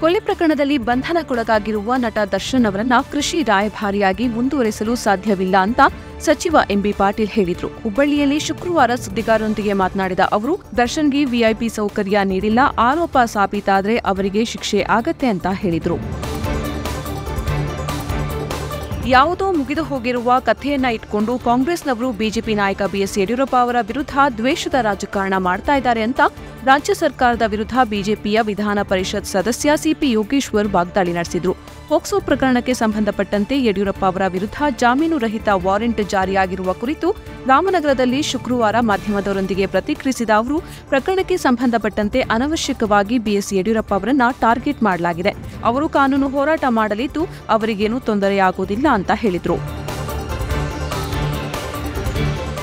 ಕೊಲೆ ಪ್ರಕರಣದಲ್ಲಿ ಬಂಧನಕ್ಕೊಳಗಾಗಿರುವ ನಟ ದರ್ಶನ್ ಅವರನ್ನ ಕೃಷಿ ರಾಯಭಾರಿಯಾಗಿ ಮುಂದುವರೆಸಲು ಸಾಧ್ಯವಿಲ್ಲ ಅಂತ ಸಚಿವ ಎಂಬಿ ಪಾಟೀಲ್ ಹೇಳಿದ್ರು. ಹುಬ್ಬಳ್ಳಿಯಲ್ಲಿ ಶುಕ್ರವಾರ ಸುದ್ದಿಗಾರರೊಂದಿಗೆ ಮಾತನಾಡಿದ ಅವರು, ದರ್ಶನ್ಗೆ ವಿಐಪಿ ಸೌಕರ್ಯ ನೀಡಿಲ್ಲ, ಆರೋಪ ಸಾಬೀತಾದ್ರೆ ಅವರಿಗೆ ಶಿಕ್ಷೆ ಆಗತ್ತೆ ಅಂತ ಹೇಳಿದ್ರು. ಯಾವುದೋ ಮುಗಿದು ಹೋಗಿರುವ ಕಥೆಯನ್ನ ಇಟ್ಕೊಂಡು ಕಾಂಗ್ರೆಸ್ನವರು ಬಿಜೆಪಿ ನಾಯಕ ಬಿಎಸ್ ಯಡಿಯೂರಪ್ಪ ಅವರ ವಿರುದ್ಧ ದ್ವೇಷದ ರಾಜಕಾರಣ ಮಾಡ್ತಾ ಇದ್ದಾರೆ ಅಂತ ರಾಜ್ಯ ಸರ್ಕಾರದ ವಿರುದ್ಧ ಬಿಜೆಪಿಯ ವಿಧಾನ ಪರಿಷತ್ ಸದಸ್ಯ ಸಿಪಿ ಯೋಗೇಶ್ವರ್ ವಾಗ್ದಾಳಿ ನಡೆಸಿದರು. ಪೋಕ್ಸೋ ಪ್ರಕರಣಕ್ಕೆ ಸಂಬಂಧಪಟ್ಟಂತೆ ಯಡಿಯೂರಪ್ಪ ಅವರ ವಿರುದ್ಧ ಜಾಮೀನು ರಹಿತ ವಾರೆಂಟ್ ಜಾರಿಯಾಗಿರುವ ಕುರಿತು ರಾಮನಗರದಲ್ಲಿ ಶುಕ್ರವಾರ ಮಾಧ್ಯಮದವರೊಂದಿಗೆ ಪ್ರತಿಕ್ರಿಯಿಸಿದ ಅವರು, ಪ್ರಕರಣಕ್ಕೆ ಸಂಬಂಧಪಟ್ಟಂತೆ ಅನವಶ್ಯಕವಾಗಿ ಬಿಎಸ್ ಯಡಿಯೂರಪ್ಪ ಅವರನ್ನ ಟಾರ್ಗೆಟ್ ಮಾಡಲಾಗಿದೆ. ಅವರು ಕಾನೂನು ಹೋರಾಟ ಮಾಡಲಿದ್ದು ಅವರಿಗೇನೂ ತೊಂದರೆಯಾಗುವುದಿಲ್ಲ ಅಂತ ಹೇಳಿದರು.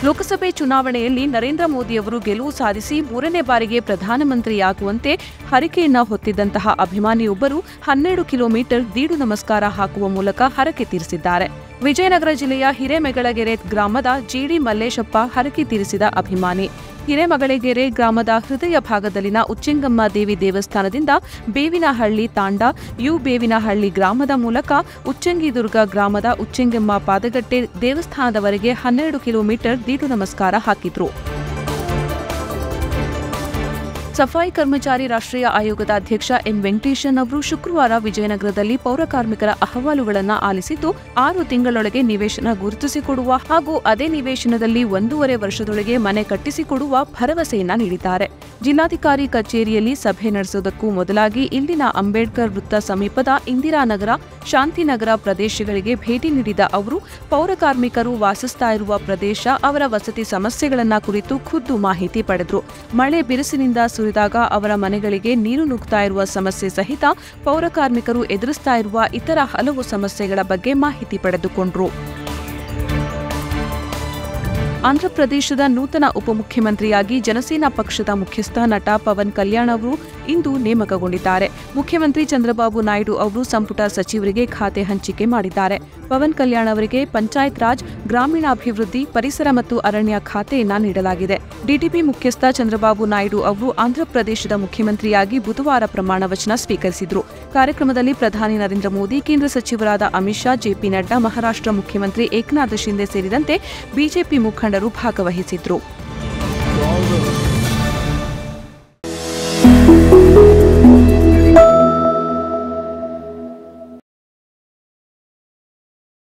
ಲೋಕಸಭೆ ಚುನಾವಣೆಯಲ್ಲಿ ನರೇಂದ್ರ ಮೋದಿಯವರು ಗೆಲುವು ಸಾಧಿಸಿ 3ನೇ ಬಾರಿಗೆ ಪ್ರಧಾನಮಂತ್ರಿಯಾಗುವಂತೆ ಹರಕೆಯನ್ನ ಹೊತ್ತಿದ್ದಂತಹ ಅಭಿಮಾನಿಯೊಬ್ಬರು 12 ಕಿಲೋಮೀಟರ್ ದೀಡು ನಮಸ್ಕಾರ ಹಾಕುವ ಮೂಲಕ ಹರಕೆ ತೀರಿಸಿದ್ದಾರೆ. ವಿಜಯನಗರ ಜಿಲ್ಲೆಯ ಹಿರೇಮೆಗಳಗೆರೆ ಗ್ರಾಮದ ಜಿಡಿ ಮಲ್ಲೇಶಪ್ಪ ಹರಕೆ ತೀರಿಸಿದ ಅಭಿಮಾನಿ. ಹಿರೇಮಗಳಗೆರೆ ಗ್ರಾಮದ ಹೃದಯ ಭಾಗದಲ್ಲಿನ ಉಚ್ಚೆಂಗಮ್ಮ ದೇವಿ ದೇವಸ್ಥಾನದಿಂದ ಬೇವಿನಹಳ್ಳಿ ತಾಂಡ ಬೇವಿನಹಳ್ಳಿ ಗ್ರಾಮದ ಮೂಲಕ ಉಚ್ಚಂಗಿದುರ್ಗ ಗ್ರಾಮದ ಉಚ್ಚೆಂಗಮ್ಮ ಪಾದಗಟ್ಟೆ ದೇವಸ್ಥಾನದವರೆಗೆ 12 ಕಿಲೋಮೀಟರ್ ದೀಡು ನಮಸ್ಕಾರ ಹಾಕಿದ್ರು. ಸಫಾಯಿ ಕರ್ಮಚಾರಿ ರಾಷ್ಟ್ರೀಯ ಆಯೋಗದ ಅಧ್ಯಕ್ಷ ಎನ್ ವೆಂಕಟೇಶನ್ ಅವರು ಶುಕ್ರವಾರ ವಿಜಯನಗರದಲ್ಲಿ ಪೌರ ಕಾರ್ಮಿಕರ ಅಹವಾಲುಗಳನ್ನು ಆಲಿಸಿದ್ದು 6 ತಿಂಗಳೊಳಗೆ ನಿವೇಶನ ಗುರುತಿಸಿಕೊಡುವ ಹಾಗೂ ಅದೇ ನಿವೇಶನದಲ್ಲಿ 1.5 ವರ್ಷದೊಳಗೆ ಮನೆ ಕಟ್ಟಿಸಿಕೊಡುವ ಭರವಸೆಯನ್ನ ನೀಡಿದ್ದಾರೆ. ಜಿಲ್ಲಾಧಿಕಾರಿ ಕಚೇರಿಯಲ್ಲಿ ಸಭೆ ನಡೆಸುವುದಕ್ಕೂ ಮೊದಲಾಗಿ ಇಲ್ಲಿನ ಅಂಬೇಡ್ಕರ್ ವೃತ್ತ ಸಮೀಪದ ಇಂದಿರಾನಗರ, ಶಾಂತಿನಗರ ಪ್ರದೇಶಗಳಿಗೆ ಭೇಟಿ ನೀಡಿದ ಅವರು ಪೌರ ಕಾರ್ಮಿಕರು ವಾಸಿಸ್ತಾ ಇರುವ ಪ್ರದೇಶ, ಅವರ ವಸತಿ ಸಮಸ್ಯೆಗಳನ್ನ ಕುರಿತು ಖುದ್ದು ಮಾಹಿತಿ ಪಡೆದರು. ಮಳೆ ಬಿರುಸಿನಿಂದ ಸುರಿದಾಗ ಅವರ ಮನೆಗಳಿಗೆ ನೀರು ನುಗ್ತಾ ಇರುವ ಸಮಸ್ಯೆ ಸಹಿತ ಪೌರ ಕಾರ್ಮಿಕರು ಎದುರಿಸ್ತಾ ಇರುವ ಇತರ ಹಲವು ಸಮಸ್ಯೆಗಳ ಬಗ್ಗೆ ಮಾಹಿತಿ ಪಡೆದುಕೊಂಡರು. ಆಂಧ್ರಪ್ರದೇಶದ ನೂತನ ಉಪಮುಖ್ಯಮಂತ್ರಿಯಾಗಿ ಜನಸೇನಾ ಪಕ್ಷದ ಮುಖ್ಯಸ್ಥ ನಟ ಪವನ್ ಕಲ್ಯಾಣ್ ಅವರು ಇಂದು ನೇಮಕಗೊಂಡಿದ್ದಾರೆ. ಮುಖ್ಯಮಂತ್ರಿ ಚಂದ್ರಬಾಬು ನಾಯ್ಡು ಅವರು ಸಂಪುಟ ಸಚಿವರಿಗೆ ಖಾತೆ ಹಂಚಿಕೆ ಮಾಡಿದ್ದಾರೆ. ಪವನ್ ಕಲ್ಯಾಣ್ ಅವರಿಗೆ ಪಂಚಾಯತ್ ರಾಜ್, ಗ್ರಾಮೀಣಾಭಿವೃದ್ಧಿ, ಪರಿಸರ ಮತ್ತು ಅರಣ್ಯ ಖಾತೆಯನ್ನ ನೀಡಲಾಗಿದೆ. ಡಿಡಿಪಿ ಮುಖ್ಯಸ್ಥ ಚಂದ್ರಬಾಬು ನಾಯ್ಡು ಅವರು ಆಂಧ್ರಪ್ರದೇಶದ ಮುಖ್ಯಮಂತ್ರಿಯಾಗಿ ಬುಧವಾರ ಪ್ರಮಾಣ ವಚನ ಸ್ವೀಕರಿಸಿದರು. ಕಾರ್ಯಕ್ರಮದಲ್ಲಿ ಪ್ರಧಾನಿ ನರೇಂದ್ರ ಮೋದಿ, ಕೇಂದ್ರ ಸಚಿವರಾದ ಅಮಿತ್ ಶಾ, ಜೆಪಿ ನಡ್ಡಾ, ಮಹಾರಾಷ್ಟ್ರ ಮುಖ್ಯಮಂತ್ರಿ ಏಕನಾಥ್ ಶಿಂದೆ ಸೇರಿದಂತೆ ಬಿಜೆಪಿ ಮುಖಂಡರು ಭಾಗವಹಿಸಿದ್ರು.